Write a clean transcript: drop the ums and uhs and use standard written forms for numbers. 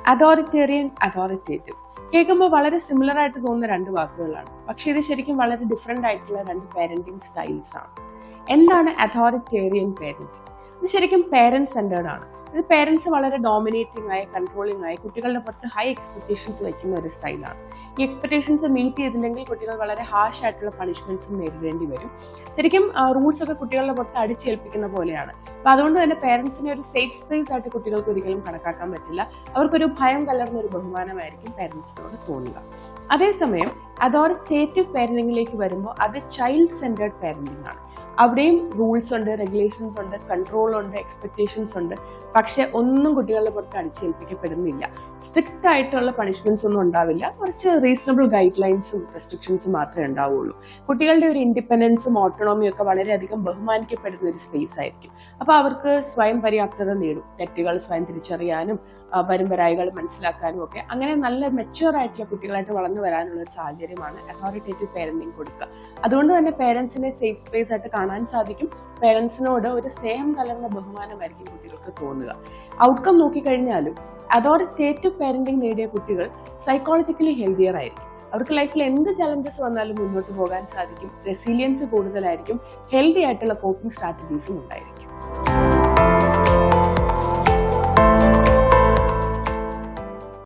Authoritarian, authoritative കേൾക്കുമ്പോൾ വളരെ similar ആയിട്ട് തോന്നുന്ന രണ്ട് വാക്കുകളാണ്. പക്ഷെ ഇത് ശരിക്കും വളരെ ഡിഫറെന്റ് ആയിട്ടുള്ള രണ്ട് പാരന്റിങ് സ്റ്റൈൽസ് ആണ്. എന്താണ് അതോറിറ്റേറിയൻ പാരന്റിങ്? ഇത് ശരിക്കും പേരന്റ് സെന്റേർഡ് ആണ്. ഇത് പേരന്റ്സ് വളരെ ഡോമിനേറ്റിംഗ് ആയി, കൺട്രോളിംഗ് ആയി കുട്ടികളുടെ പുറത്ത് ഹൈ എക്സ്പെക്ടേഷൻസ് വയ്ക്കുന്ന ഒരു സ്റ്റൈലാണ്. ഈ എക്സ്പെക്ടേഷൻസ് മീറ്റ് ചെയ്തില്ലെങ്കിൽ കുട്ടികൾ വളരെ ഹാഷ് ആയിട്ടുള്ള പണിഷ്മെന്റ്സും നേരിടേണ്ടി വരും. ശരിക്കും റൂൾസ് ഒക്കെ കുട്ടികളുടെ പുറത്ത് അടിച്ചേൽപ്പിക്കുന്ന പോലെയാണ്. അപ്പൊ അതുകൊണ്ട് തന്നെ പേരന്റ്സിനെ ഒരു സേഫ് സ്പേസ് ആയിട്ട് കുട്ടികൾക്ക് ഒരിക്കലും കണക്കാക്കാൻ പറ്റില്ല. അവർക്കൊരു ഭയം കലർന്ന ഒരു ബഹുമാനമായിരിക്കും പേരന്റ്സിനോട് തോന്നുക. അതേസമയം അതോറിറ്റേറ്റീവ് പാരന്റിംഗിലേക്ക് വരുമ്പോൾ അത് ചൈൽഡ് സെന്റേർഡ് പാരന്റിംഗ് ആണ്. അവിടെയും റൂൾസ് ഉണ്ട്, റെഗുലേഷൻസ് ഉണ്ട്, കൺട്രോൾ ഉണ്ട്, എക്സ്പെക്ടേഷൻസ് ഉണ്ട്. പക്ഷെ ഒന്നും കുട്ടികളുടെ പുറത്ത് അടിച്ചേൽപ്പിക്കപ്പെടുന്നില്ല. സ്ട്രിക്റ്റ് ആയിട്ടുള്ള പണിഷ്മെന്റ്സ് ഒന്നും ഉണ്ടാവില്ല. കുറച്ച് റീസണബിൾ ഗൈഡ് ലൈൻസും റെസ്ട്രിക്ഷൻസും മാത്രമേ ഉണ്ടാവുള്ളൂ. കുട്ടികളുടെ ഒരു ഇൻഡിപെൻഡൻസും ഓട്ടോണോമിയും ഒക്കെ വളരെയധികം ബഹുമാനിക്കപ്പെടുന്ന ഒരു സ്പേസ് ആയിരിക്കും. അപ്പൊ അവർക്ക് സ്വയം പര്യാപ്തത നേടും. തെറ്റുകൾ സ്വയം തിരിച്ചറിയാനും വരുംവരായികൾ മനസ്സിലാക്കാനും ഒക്കെ അങ്ങനെ നല്ല മെച്യൂർ ആയിട്ടുള്ള കുട്ടികളായിട്ട് വളർന്നു വരാനുള്ള ഒരു സാഹചര്യമാണ് അതോറിറ്റേറ്റീവ് പാരന്റിംഗ് കൊടുക്കുക. അതുകൊണ്ട് തന്നെ പേരൻസിനെ സേഫ് സ്പേസ് ആയിട്ട് കാണാൻ സാധിക്കും. പേരൻസിനോട് ഒരു സ്നേഹം കലർന്ന ബഹുമാനമായിരിക്കും കുട്ടികൾക്ക് തോന്നുക. ഔട്ട്കം നോക്കിക്കഴിഞ്ഞാലും അതോറിറ്റേറ്റീവ് പാരന്റിംഗ് നേടിയ കുട്ടികൾ സൈക്കോളജിക്കലി ഹെൽത്തിയർ ആയിരിക്കും. അവർക്ക് ലൈഫിൽ എന്ത് ചലഞ്ചസ് വന്നാലും മുന്നോട്ട് പോകാൻ സാധിക്കും. റെസിലിയൻസ് കൂടുതലായിരിക്കും. ഹെൽത്തി ആയിട്ടുള്ള കോപ്പിംഗ് സ്ട്രാറ്റജീസും ഉണ്ടായിരിക്കും.